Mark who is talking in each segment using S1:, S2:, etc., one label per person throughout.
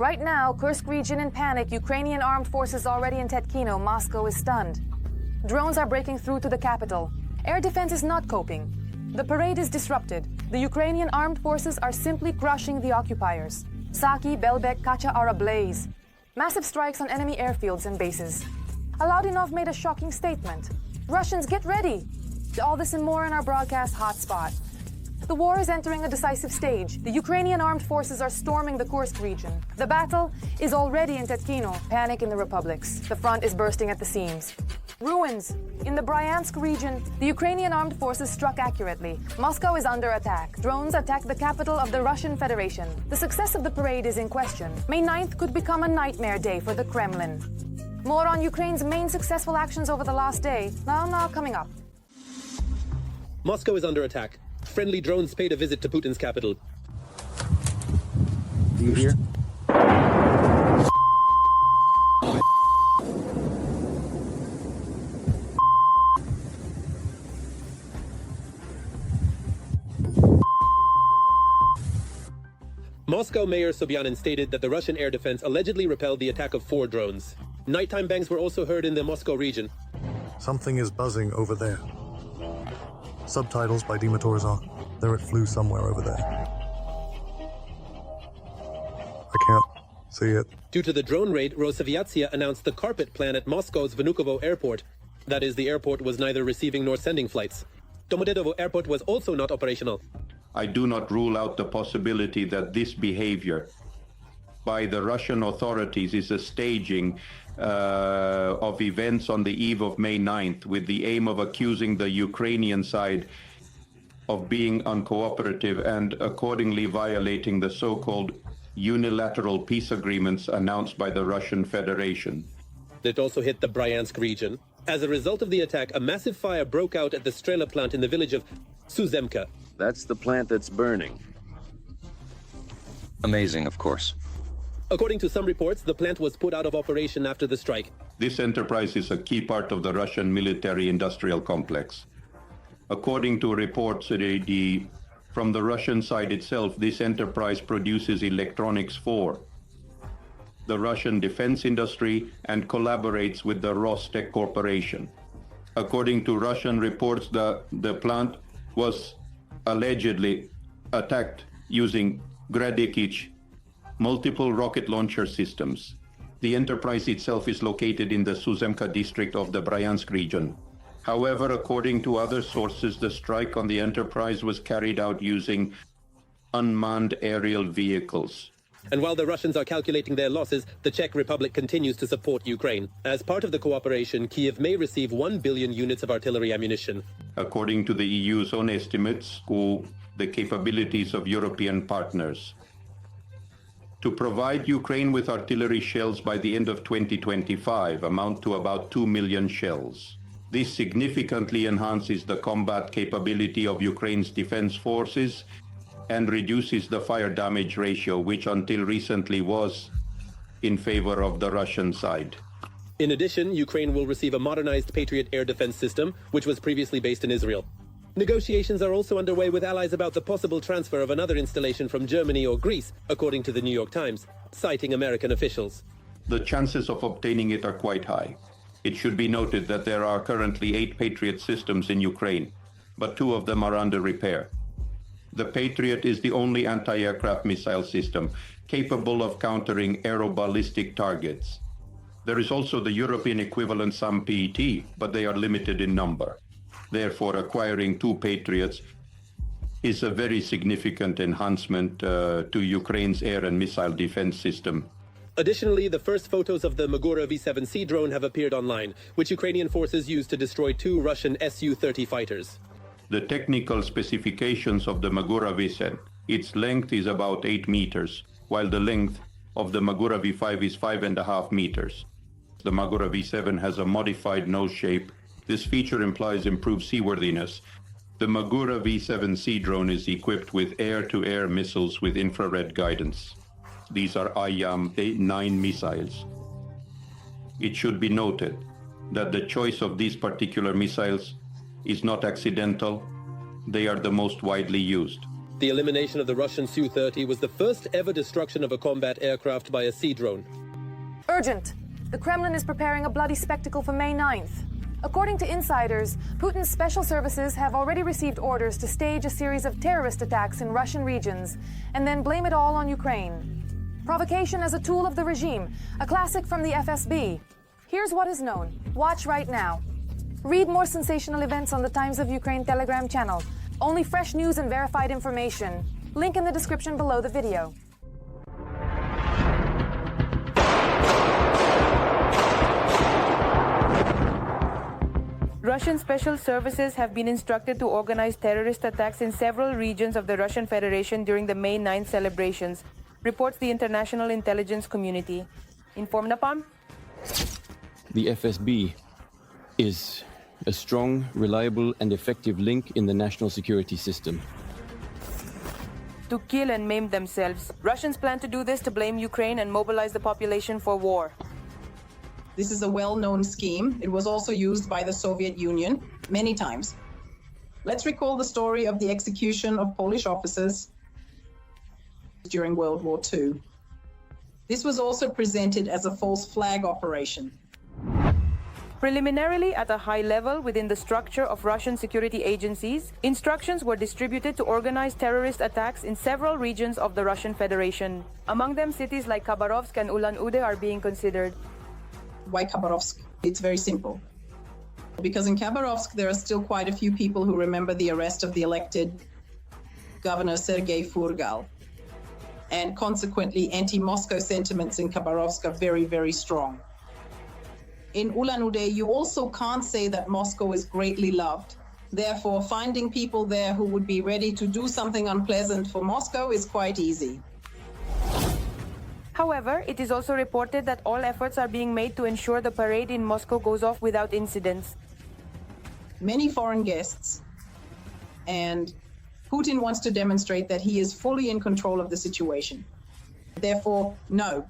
S1: Right now, Kursk region in panic, Ukrainian armed forces already in Tetkino, Moscow is stunned. Drones are breaking through to the capital. Air defense is not coping. The parade is disrupted. The Ukrainian armed forces are simply crushing the occupiers. Saki, Belbek, Kacha are ablaze. Massive strikes on enemy airfields and bases. Aladinov made a shocking statement. Russians, get ready! All this and more in our broadcast hotspot. The war is entering a decisive stage. The Ukrainian armed forces are storming the Kursk region. The battle is already in Tetkino. Panic in the republics. The front is bursting at the seams. Ruins. In the Bryansk region, the Ukrainian armed forces struck accurately. Moscow is under attack. Drones attack the capital of the Russian Federation. The success of the parade is in question. May 9th could become a nightmare day for the Kremlin. More on Ukraine's main successful actions over the last day. Now coming up.
S2: Moscow is under attack. Friendly drones paid a visit to Putin's capital.
S3: Do you hear?
S2: Moscow Mayor Sobyanin stated that the Russian air defense allegedly repelled the attack of 4 drones. Nighttime bangs were also heard in the Moscow region.
S4: Something is buzzing over there. Subtitles by Dima Torzan. There it flew somewhere over there. I can't see it.
S2: Due to the drone raid, Rosaviatsia announced the carpet plan at Moscow's Vnukovo airport. That is, the airport was neither receiving nor sending flights. Domodedovo airport was also not operational.
S5: I do not rule out the possibility that this behavior by the Russian authorities is a staging of events on the eve of May 9th with the aim of accusing the Ukrainian side of being uncooperative and accordingly violating the so-called unilateral peace agreements announced by the Russian Federation.
S2: It also hit the Bryansk region. As a result of the attack, a massive fire broke out at the Strela plant in the village of Suzemka.
S6: That's the plant that's burning. Amazing, of course.
S2: According to some reports, the plant was put out of operation after the strike.
S5: This enterprise is a key part of the Russian military-industrial complex. According to reports from the Russian side itself, this enterprise produces electronics for the Russian defense industry and collaborates with the Rostec Corporation. According to Russian reports, the plant was allegedly attacked using Gradikich multiple rocket launcher systems. The enterprise itself is located in the Suzemka district of the Bryansk region. However, according to other sources, the strike on the enterprise was carried out using unmanned aerial vehicles.
S2: And while the Russians are calculating their losses, the Czech Republic continues to support Ukraine. As part of the cooperation, Kiev may receive 1 billion units of artillery ammunition.
S5: According to the EU's own estimates, the capabilities of European partners. To provide Ukraine with artillery shells by the end of 2025 amount to about 2 million shells. This significantly enhances the combat capability of Ukraine's defense forces and reduces the fire damage ratio, which until recently was in favor of the Russian side.
S2: In addition, Ukraine will receive a modernized Patriot air defense system, which was previously based in Israel. Negotiations are also underway with allies about the possible transfer of another installation from Germany or Greece, according to the New York Times, citing American officials.
S5: The chances of obtaining it are quite high. It should be noted that there are currently 8 Patriot systems in Ukraine, but 2 of them are under repair. The Patriot is the only anti-aircraft missile system capable of countering aeroballistic targets. There is also the European equivalent SAM-PET, but they are limited in number. Therefore, acquiring 2 Patriots is a very significant enhancement to Ukraine's air and missile defense system.
S2: Additionally, the first photos of the Magura V-7C drone have appeared online, which Ukrainian forces used to destroy 2 Russian Su-30 fighters.
S5: The technical specifications of the Magura V-7, its length is about 8 meters, while the length of the Magura V-5 is 5.5 meters. The Magura V-7 has a modified nose shape. This feature implies improved seaworthiness. The Magura V-7C drone is equipped with air-to-air missiles with infrared guidance. These are IAM-9 missiles. It should be noted that the choice of these particular missiles is not accidental. They are the most widely used.
S2: The elimination of the Russian Su-30 was the first ever destruction of a combat aircraft by a sea drone.
S1: Urgent! The Kremlin is preparing a bloody spectacle for May 9th. According to insiders, Putin's special services have already received orders to stage a series of terrorist attacks in Russian regions and then blame it all on Ukraine. Provocation as a tool of the regime, a classic from the FSB. Here's what is known. Watch right now. Read more sensational events on the Times of Ukraine Telegram channel. Only fresh news and verified information. Link in the description below the video.
S3: Russian special services have been instructed to organize terrorist attacks in several regions of the Russian Federation during the May 9th celebrations, reports the international intelligence community. Inform Napalm?
S7: The FSB is a strong, reliable, and effective link in the national security system.
S3: To kill and maim themselves. Russians plan to do this to blame Ukraine and mobilize the population for war.
S8: This is a well-known scheme. It was also used by the Soviet Union many times. Let's recall the story of the execution of Polish officers during World War II. This was also presented as a false flag operation.
S3: Preliminarily, at a high level within the structure of Russian security agencies, instructions were distributed to organize terrorist attacks in several regions of the Russian Federation. Among them, cities like Khabarovsk and Ulan-Ude are being considered.
S8: Why Khabarovsk? It's very simple. Because in Khabarovsk, there are still quite a few people who remember the arrest of the elected Governor Sergei Furgal. And consequently, anti-Moscow sentiments in Khabarovsk are very, very strong. In Ulan-Ude, you also can't say that Moscow is greatly loved. Therefore, finding people there who would be ready to do something unpleasant for Moscow is quite easy.
S3: However, it is also reported that all efforts are being made to ensure the parade in Moscow goes off without incidents.
S8: Many foreign guests, and Putin wants to demonstrate that he is fully in control of the situation. Therefore, no.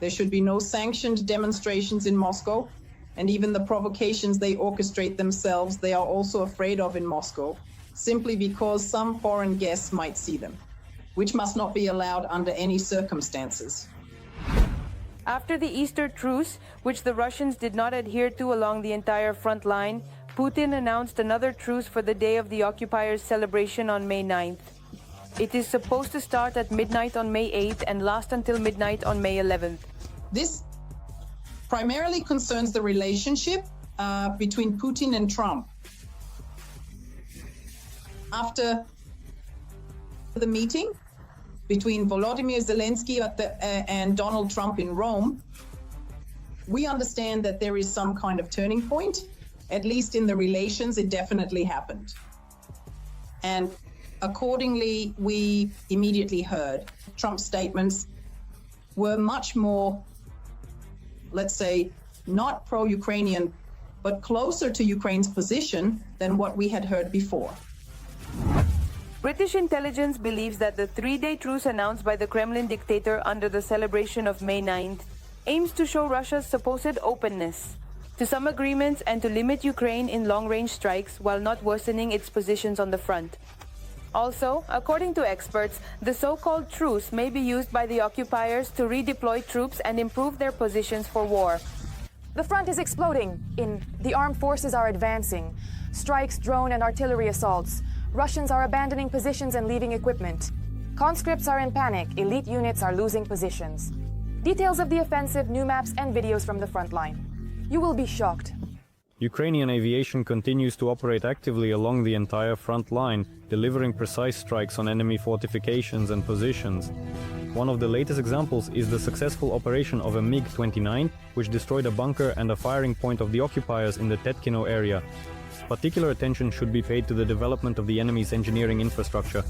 S8: There should be no sanctioned demonstrations in Moscow, and even the provocations they orchestrate themselves, they are also afraid of in Moscow, simply because some foreign guests might see them, which must not be allowed under any circumstances.
S3: After the Easter truce, which the Russians did not adhere to along the entire front line, Putin announced another truce for the day of the occupiers' celebration on May 9th. It is supposed to start at midnight on May 8th and last until midnight on May 11th.
S8: This primarily concerns the relationship between Putin and Trump. After the meeting between Volodymyr Zelensky and Donald Trump in Rome, we understand that there is some kind of turning point. At least in the relations, it definitely happened. And accordingly, we immediately heard Trump's statements were much more, let's say, not pro-Ukrainian, but closer to Ukraine's position than what we had heard before.
S3: British intelligence believes that the three-day truce announced by the Kremlin dictator under the celebration of May 9th aims to show Russia's supposed openness to some agreements and to limit Ukraine in long-range strikes while not worsening its positions on the front. Also, according to experts, the so-called truce may be used by the occupiers to redeploy troops and improve their positions for war.
S1: The front is exploding. The armed forces are advancing. Strikes, drone and artillery assaults. Russians are abandoning positions and leaving equipment. Conscripts are in panic. Elite units are losing positions. Details of the offensive, new maps and videos from the front line. You will be shocked.
S9: Ukrainian aviation continues to operate actively along the entire front line, delivering precise strikes on enemy fortifications and positions. One of the latest examples is the successful operation of a MiG-29, which destroyed a bunker and a firing point of the occupiers in the Tetkino area. Particular attention should be paid to the development of the enemy's engineering infrastructure.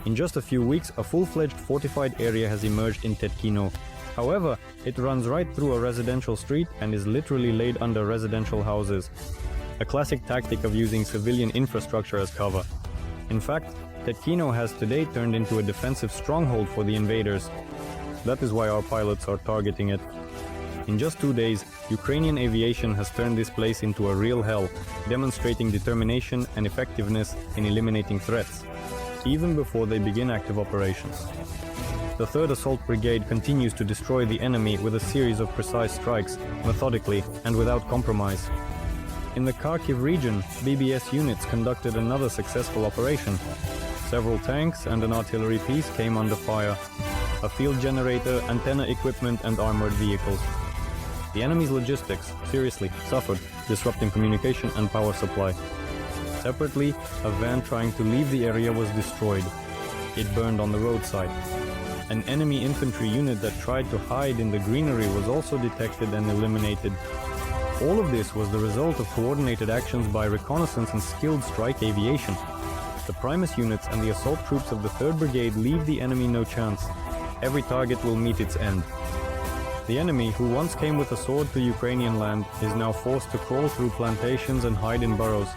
S9: In just a few weeks, a full-fledged fortified area has emerged in Tetkino. However, it runs right through a residential street and is literally laid under residential houses. A classic tactic of using civilian infrastructure as cover. In fact, Tetkino has today turned into a defensive stronghold for the invaders. That is why our pilots are targeting it. In just 2 days, Ukrainian aviation has turned this place into a real hell, demonstrating determination and effectiveness in eliminating threats, even before they begin active operations. The 3rd Assault Brigade continues to destroy the enemy with a series of precise strikes, methodically and without compromise. In the Kharkiv region, BBS units conducted another successful operation. Several tanks and an artillery piece came under fire, a field generator, antenna equipment and armored vehicles. The enemy's logistics seriously suffered, disrupting communication and power supply. Separately, a van trying to leave the area was destroyed. It burned on the roadside. An enemy infantry unit that tried to hide in the greenery was also detected and eliminated. All of this was the result of coordinated actions by reconnaissance and skilled strike aviation. The Primus units and the assault troops of the 3rd Brigade leave the enemy no chance. Every target will meet its end. The enemy, who once came with a sword to Ukrainian land, is now forced to crawl through plantations and hide in burrows.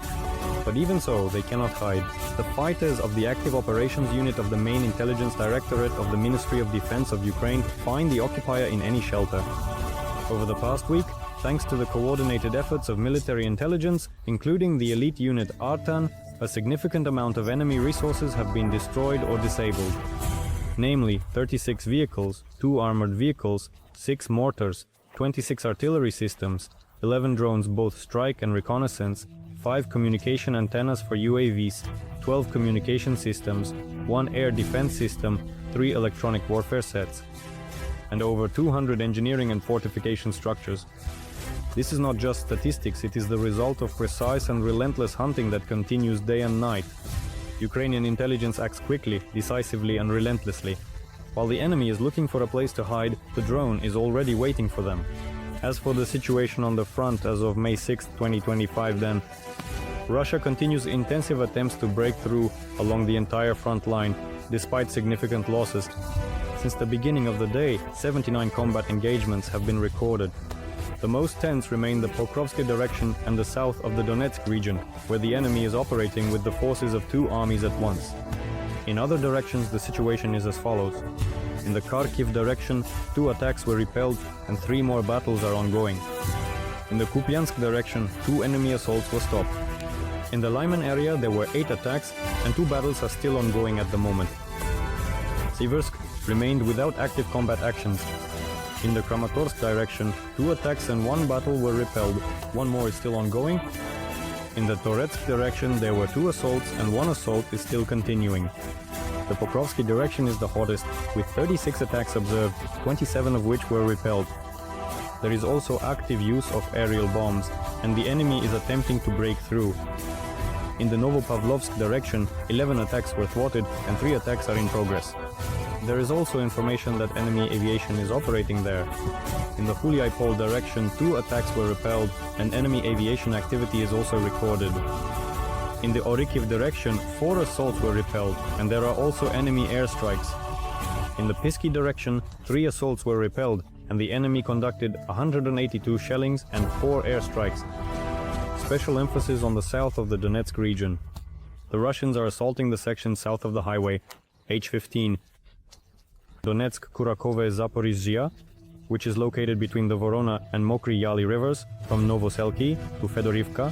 S9: But even so, they cannot hide. The fighters of the Active Operations Unit of the Main Intelligence Directorate of the Ministry of Defense of Ukraine find the occupier in any shelter. Over the past week, thanks to the coordinated efforts of military intelligence, including the elite unit Artan, a significant amount of enemy resources have been destroyed or disabled. Namely, 36 vehicles, 2 armored vehicles, 6 mortars, 26 artillery systems, 11 drones both strike and reconnaissance, 5 communication antennas for UAVs, 12 communication systems, 1 air defense system, 3 electronic warfare sets, and over 200 engineering and fortification structures. This is not just statistics, it is the result of precise and relentless hunting that continues day and night. Ukrainian intelligence acts quickly, decisively and relentlessly. While the enemy is looking for a place to hide, the drone is already waiting for them. As for the situation on the front as of May 6, 2025 then, Russia continues intensive attempts to break through along the entire front line, despite significant losses. Since the beginning of the day, 79 combat engagements have been recorded. The most tense remain the Pokrovsky direction and the south of the Donetsk region, where the enemy is operating with the forces of 2 armies at once. In other directions, the situation is as follows. In the Kharkiv direction, 2 attacks were repelled and 3 more battles are ongoing. In the Kupiansk direction, 2 enemy assaults were stopped. In the Lyman area, there were 8 attacks and 2 battles are still ongoing at the moment. Siversk remained without active combat actions. In the Kramatorsk direction, 2 attacks and 1 battle were repelled. 1 more is still ongoing. In the Toretsk direction, there were 2 assaults and 1 assault is still continuing. The Pokrovsky direction is the hottest, with 36 attacks observed, 27 of which were repelled. There is also active use of aerial bombs, and the enemy is attempting to break through. In the Novopavlovsk direction, 11 attacks were thwarted and 3 attacks are in progress. There is also information that enemy aviation is operating there. In the Huliaipol direction, 2 attacks were repelled and enemy aviation activity is also recorded. In the Orikiv direction, 4 assaults were repelled and there are also enemy airstrikes. In the Pisky direction, 3 assaults were repelled and the enemy conducted 182 shellings and 4 airstrikes. Special emphasis on the south of the Donetsk region. The Russians are assaulting the section south of the highway, H15, Donetsk-Kurakove-Zaporizhzhia, which is located between the Vorona and Mokry Yali rivers from Novoselki to Fedorivka.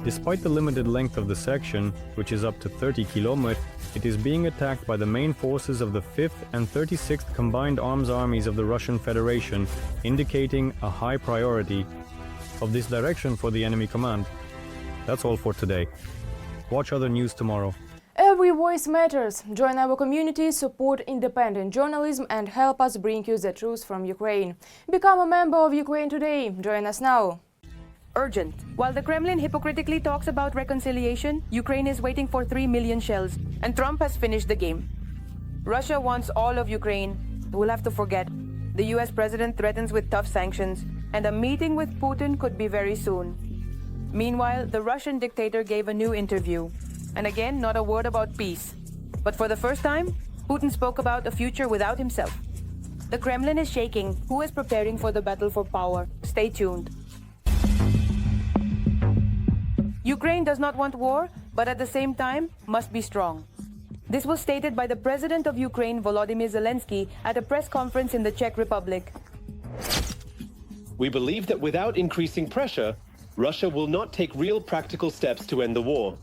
S9: Despite the limited length of the section, which is up to 30 km, it is being attacked by the main forces of the 5th and 36th Combined Arms Armies of the Russian Federation, indicating a high priority of this direction for the enemy command. That's all for today. Watch other news tomorrow.
S1: Every voice matters. Join our community, support independent journalism and help us bring you the truth from Ukraine. Become a member of Ukraine today. Join us now.
S3: Urgent. While the Kremlin hypocritically talks about reconciliation, Ukraine is waiting for 3 million shells, and Trump has finished the game. Russia wants all of Ukraine. We'll have to forget. The US president threatens with tough sanctions, and a meeting with Putin could be very soon. Meanwhile, the Russian dictator gave a new interview. And again, not a word about peace. But for the first time, Putin spoke about a future without himself. The Kremlin is shaking. Who is preparing for the battle for power? Stay tuned. Ukraine does not want war, but at the same time, must be strong. This was stated by the President of Ukraine, Volodymyr Zelensky, at a press conference in the Czech Republic.
S2: We believe that without increasing pressure, Russia will not take real practical steps to end the war.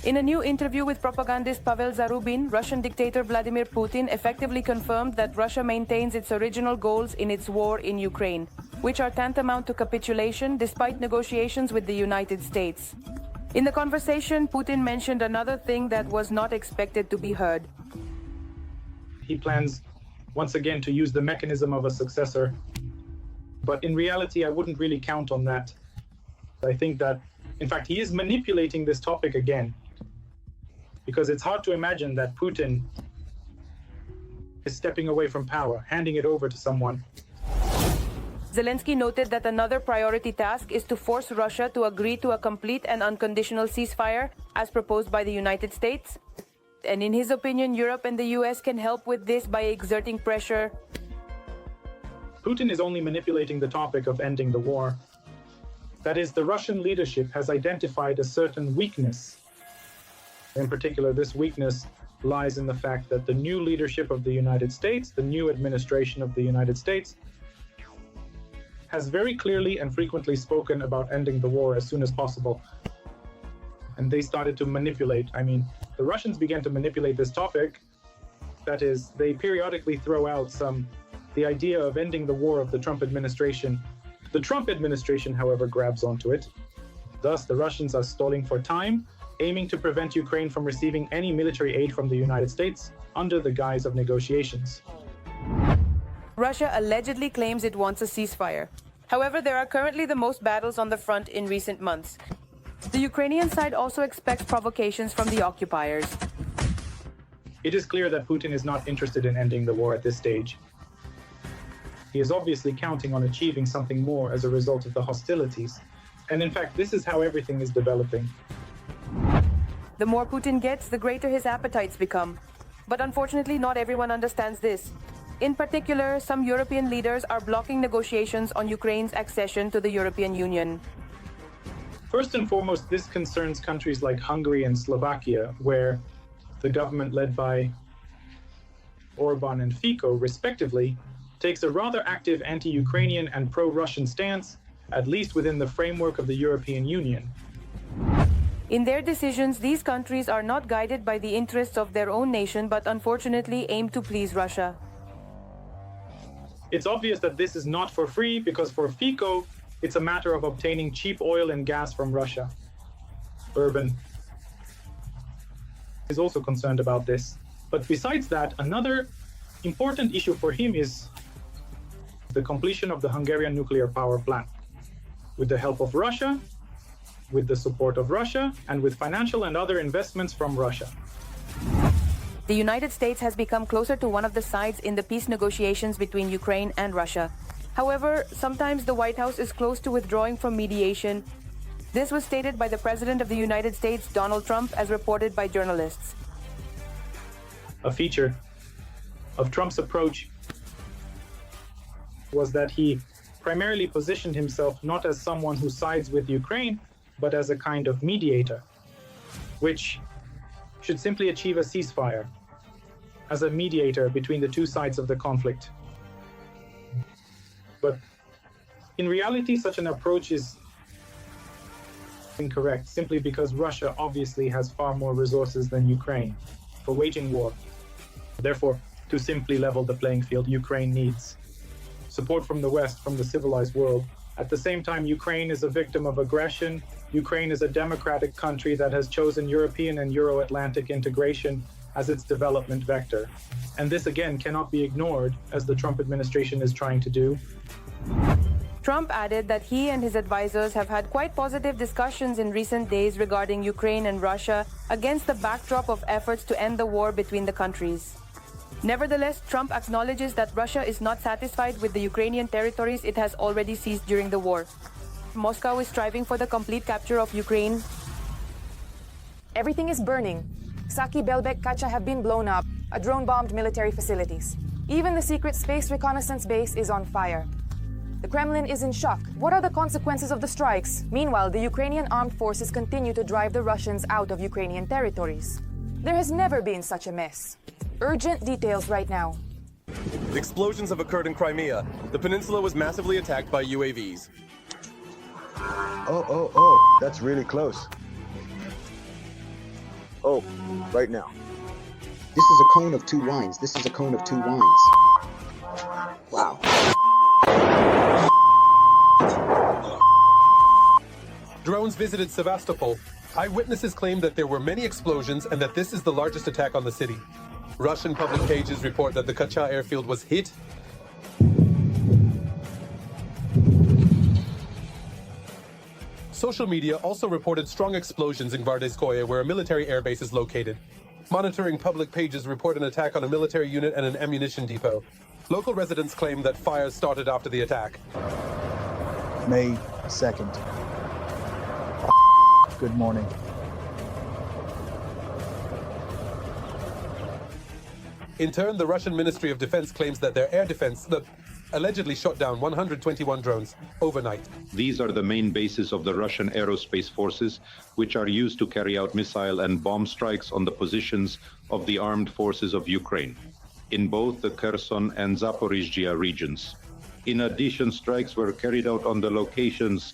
S3: In a new interview with propagandist Pavel Zarubin, Russian dictator Vladimir Putin effectively confirmed that Russia maintains its original goals in its war in Ukraine, which are tantamount to capitulation despite negotiations with the United States. In the conversation, Putin mentioned another thing that was not expected to be heard.
S10: He plans once again to use the mechanism of a successor. But in reality, I wouldn't really count on that. I think that, in fact, he is manipulating this topic again. Because it's hard to imagine that Putin is stepping away from power, handing it over to someone.
S3: Zelensky noted that another priority task is to force Russia to agree to a complete and unconditional ceasefire, as proposed by the United States. And in his opinion, Europe and the US can help with this by exerting pressure.
S10: Putin is only manipulating the topic of ending the war. That is, the Russian leadership has identified a certain weakness. In particular, this weakness lies in the fact that the new leadership of the United States, the new administration of the United States, has very clearly and frequently spoken about ending the war as soon as possible. And they started to manipulate. I mean, the Russians began to manipulate this topic. That is, they periodically throw out the idea of ending the war of the Trump administration. The Trump administration, however, grabs onto it. Thus, the Russians are stalling for time, aiming to prevent Ukraine from receiving any military aid from the United States under the guise of negotiations.
S3: Russia allegedly claims it wants a ceasefire. However, there are currently the most battles on the front in recent months. The Ukrainian side also expects provocations from the occupiers.
S10: It is clear that Putin is not interested in ending the war at this stage. He is obviously counting on achieving something more as a result of the hostilities. And in fact, this is how everything is developing.
S3: The more Putin gets, the greater his appetites become. But unfortunately, not everyone understands this. In particular, some European leaders are blocking negotiations on Ukraine's accession to the European Union.
S10: First and foremost, this concerns countries like Hungary and Slovakia, where the government led by Orban and Fico, respectively, takes a rather active anti-Ukrainian and pro-Russian stance, at least within the framework of the European Union.
S3: In their decisions, these countries are not guided by the interests of their own nation, but unfortunately aim to please Russia.
S10: It's obvious that this is not for free, because for Fico, it's a matter of obtaining cheap oil and gas from Russia. Urban is also concerned about this. But besides that, another important issue for him is the completion of the Hungarian nuclear power plant. With the help of Russia, with the support of Russia, and with financial and other investments from Russia.
S3: The United States has become closer to one of the sides in the peace negotiations between Ukraine and Russia. However, sometimes the White House is close to withdrawing from mediation. This was stated by the President of the United States, Donald Trump, as reported by journalists.
S10: A feature of Trump's approach was that he primarily positioned himself not as someone who sides with Ukraine, but as a kind of mediator, which should simply achieve a ceasefire, as a mediator between the two sides of the conflict. But in reality, such an approach is incorrect, simply because Russia obviously has far more resources than Ukraine for waging war. Therefore, to simply level the playing field, Ukraine needs support from the West, from the civilized world. At the same time, Ukraine is a victim of aggression. Ukraine is a democratic country that has chosen European and Euro-Atlantic integration as its development vector. And this, again, cannot be ignored, as the Trump administration is trying to do.
S3: Trump added that he and his advisors have had quite positive discussions in recent days regarding Ukraine and Russia against the backdrop of efforts to end the war between the countries. Nevertheless, Trump acknowledges that Russia is not satisfied with the Ukrainian territories it has already seized during the war. Moscow is striving for the complete capture of Ukraine.
S1: Everything is burning. Saki, Belbek, Kacha have been blown up. A drone-bombed military facilities. Even the secret space reconnaissance base is on fire. The Kremlin is in shock. What are the consequences of the strikes? Meanwhile, the Ukrainian armed forces continue to drive the Russians out of Ukrainian territories. There has never been such a mess. Urgent details right now.
S11: Explosions have occurred in Crimea. The peninsula was massively attacked by UAVs.
S12: Oh, that's really close. Oh, right now.
S13: This is a cone of two lines. This is a cone of two lines. Wow.
S2: Drones visited Sevastopol. Eyewitnesses claim that there were many explosions and that this is the largest attack on the city. Russian public pages report that the Kacha airfield was hit. Social media also reported strong explosions in Gvardeyskoye, where a military airbase is located. Monitoring public pages report an attack on a military unit and an ammunition depot. Local residents claim that fires started after the attack.
S14: May 2nd. Good morning.
S2: In turn, the Russian Ministry of Defense claims that their air defense allegedly shot down 121 drones overnight.
S5: These are the main bases of the Russian aerospace forces, which are used to carry out missile and bomb strikes on the positions of the armed forces of Ukraine, in both the Kherson and Zaporizhzhia regions. In addition, strikes were carried out on the locations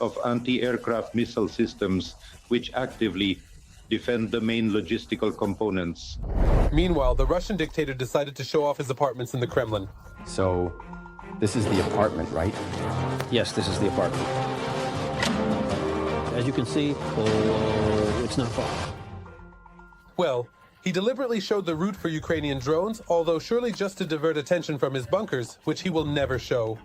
S5: of anti-aircraft missile systems, which actively defend the main logistical components.
S2: Meanwhile, the Russian dictator decided to show off his apartments in the Kremlin.
S15: So, this is the apartment, right?
S16: Yes, this is the apartment. As you can see, it's not far.
S2: Well, he deliberately showed the route for Ukrainian drones, although surely just to divert attention from his bunkers, which he will never show.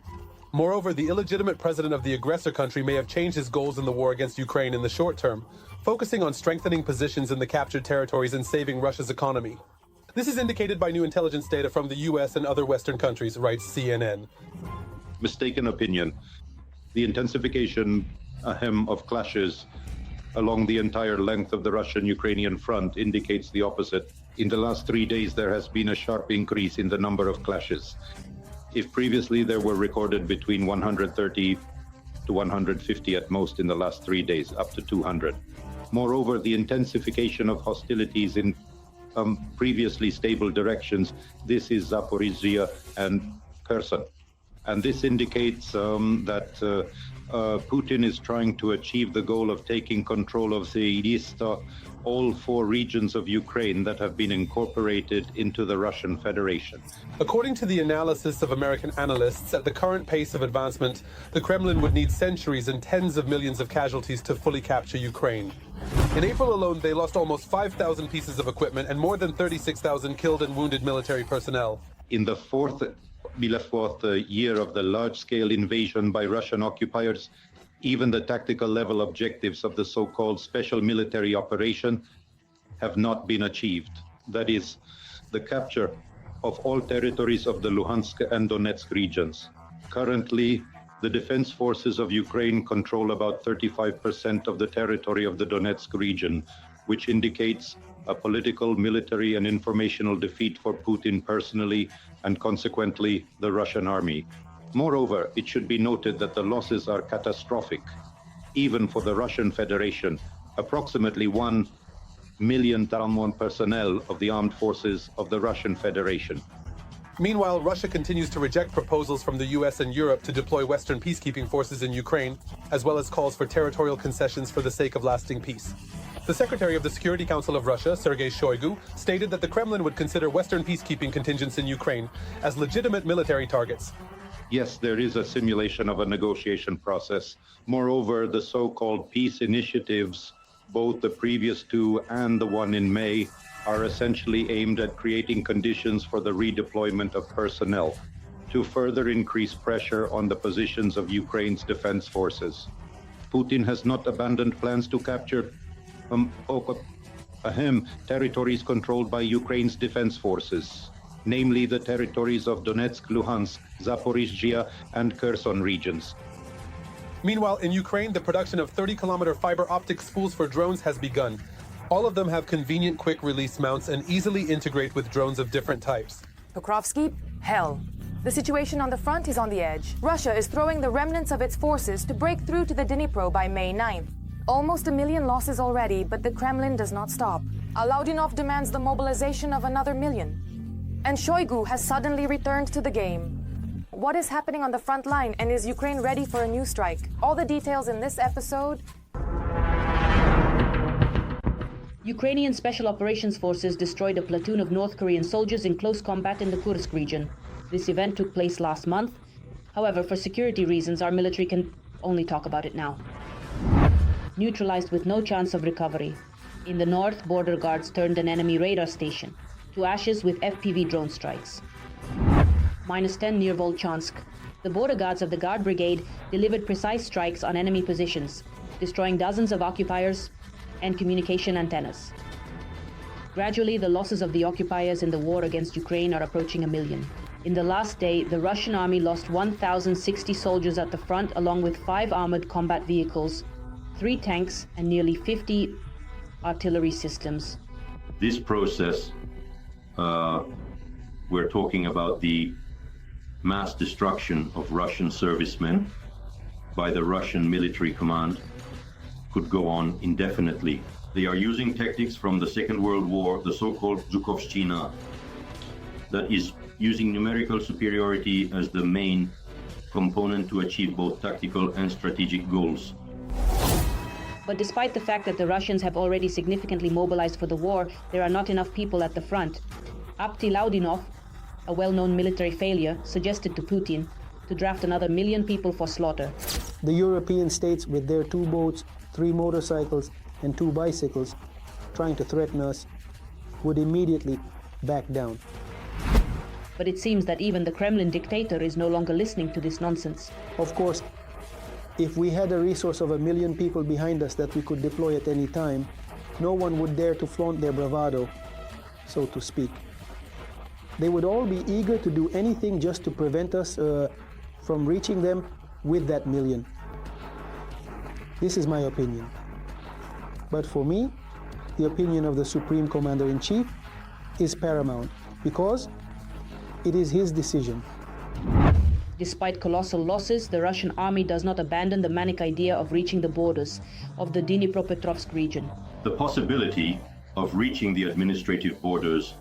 S2: Moreover, the illegitimate president of the aggressor country may have changed his goals in the war against Ukraine in the short term, focusing on strengthening positions in the captured territories and saving Russia's economy. This is indicated by new intelligence data from the US and other Western countries, writes CNN.
S5: Mistaken opinion. The intensification of clashes along the entire length of the Russian-Ukrainian front indicates the opposite. In the last 3 days, there has been a sharp increase in the number of clashes. If previously there were recorded between 130 to 150 at most in the last 3 days, up to 200. Moreover, the intensification of hostilities in previously stable directions, this is Zaporizhzhia and Kherson. And this indicates that Putin is trying to achieve the goal of taking control of all 4 regions of Ukraine that have been incorporated into the Russian Federation.
S2: According to the analysis of American analysts, at the current pace of advancement, the Kremlin would need centuries and tens of millions of casualties to fully capture Ukraine. In April alone, they lost almost 5,000 pieces of equipment and more than 36,000 killed and wounded military personnel.
S5: In the fourth year of the large-scale invasion by Russian occupiers, even the tactical level objectives of the so-called special military operation have not been achieved. That is, the capture of all territories of the Luhansk and Donetsk regions. Currently, the defense forces of Ukraine control about 35% of the territory of the Donetsk region, which indicates a political, military, and informational defeat for Putin personally, and consequently the Russian army. Moreover, it should be noted that the losses are catastrophic, even for the Russian Federation. Approximately 1 million Talmon personnel of the armed forces of the Russian Federation.
S2: Meanwhile, Russia continues to reject proposals from the US and Europe to deploy Western peacekeeping forces in Ukraine, as well as calls for territorial concessions for the sake of lasting peace. The Secretary of the Security Council of Russia, Sergei Shoigu, stated that the Kremlin would consider Western peacekeeping contingents in Ukraine as legitimate military targets.
S5: Yes, there is a simulation of a negotiation process. Moreover, the so-called peace initiatives, both the previous 2 and the one in May, are essentially aimed at creating conditions for the redeployment of personnel to further increase pressure on the positions of Ukraine's defense forces. Putin has not abandoned plans to capture territories controlled by Ukraine's defense forces, namely the territories of Donetsk, Luhansk, Zaporizhzhia, and Kherson regions.
S2: Meanwhile, in Ukraine, the production of 30-kilometer fiber optic spools for drones has begun. All of them have convenient quick-release mounts and easily integrate with drones of different types.
S1: Pokrovsky, hell. The situation on the front is on the edge. Russia is throwing the remnants of its forces to break through to the Dnipro by May 9th. Almost 1 million losses already, but the Kremlin does not stop. Aludinov demands the mobilization of another 1 million. And Shoigu has suddenly returned to the game. What is happening on the front line, and is Ukraine ready for a new strike? All the details in this episode.
S17: Ukrainian Special Operations Forces destroyed a platoon of North Korean soldiers in close combat in the Kursk region. This event took place last month. However, for security reasons, our military can only talk about it now. Neutralized with no chance of recovery. In the north, border guards turned an enemy radar station to ashes with FPV drone strikes. -10 near Volchansk. The border guards of the Guard Brigade delivered precise strikes on enemy positions, destroying dozens of occupiers and communication antennas. Gradually, the losses of the occupiers in the war against Ukraine are approaching 1 million. In the last day, the Russian army lost 1,060 soldiers at the front, along with 5 armored combat vehicles, 3 tanks, and nearly 50 artillery systems.
S5: This process, we're talking about the mass destruction of Russian servicemen by the Russian military command, could go on indefinitely. They are using tactics from the Second World War, the so-called Zhukovshchina, that is using numerical superiority as the main component to achieve both tactical and strategic goals.
S17: But despite the fact that the Russians have already significantly mobilized for the war, there are not enough people at the front. Apti Laudinov, a well-known military failure, suggested to Putin to draft another 1 million people for slaughter.
S14: The European states, with their 2 boats, 3 motorcycles, and 2 bicycles, trying to threaten us, would immediately back down.
S17: But it seems that even the Kremlin dictator is no longer listening to this nonsense.
S14: Of course, if we had a resource of 1 million people behind us that we could deploy at any time, no one would dare to flaunt their bravado, so to speak. They would all be eager to do anything just to prevent us from reaching them with that 1 million. This is my opinion. But for me, the opinion of the Supreme Commander-in-Chief is paramount, because it is his decision.
S17: Despite colossal losses, the Russian army does not abandon the manic idea of reaching the borders of the Dnipropetrovsk region.
S5: The possibility of reaching the administrative borders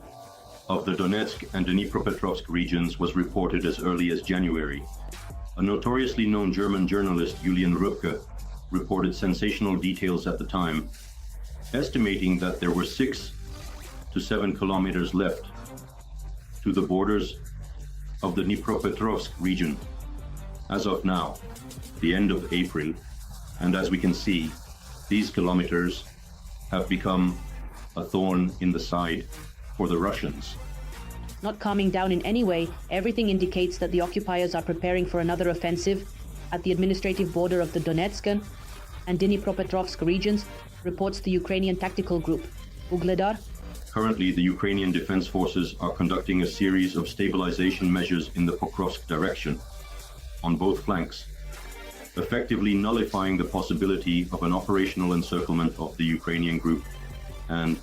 S5: of the Donetsk and Dnipropetrovsk regions was reported as early as January. A notoriously known German journalist, Julian Röpke, reported sensational details at the time, estimating that there were 6 to 7 kilometers left to the borders of the Dnipropetrovsk region as of now, the end of April. And as we can see, these kilometers have become a thorn in the side for the Russians.
S17: Not calming down in any way, everything indicates that the occupiers are preparing for another offensive at the administrative border of the Donetsk and Dnipropetrovsk regions, reports the Ukrainian tactical group, Ugledar.
S5: Currently, the Ukrainian Defense Forces are conducting a series of stabilization measures in the Pokrovsk direction, on both flanks, effectively nullifying the possibility of an operational encirclement of the Ukrainian group and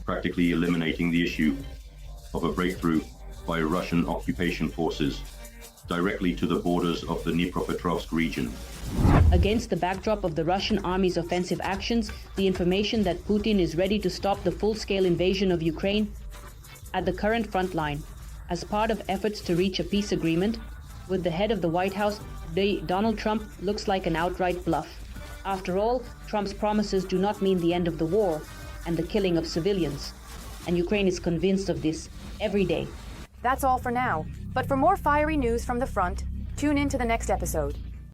S5: practically eliminating the issue of a breakthrough by Russian occupation forces directly to the borders of the Dnipropetrovsk region.
S17: Against the backdrop of the Russian army's offensive actions, the information that Putin is ready to stop the full-scale invasion of Ukraine at the current front line, as part of efforts to reach a peace agreement with the head of the White House, Donald Trump, looks like an outright bluff. After all, Trump's promises do not mean the end of the war and the killing of civilians, and Ukraine is convinced of this every day.
S1: That's all for now. But for more fiery news from the front, tune in to the next episode.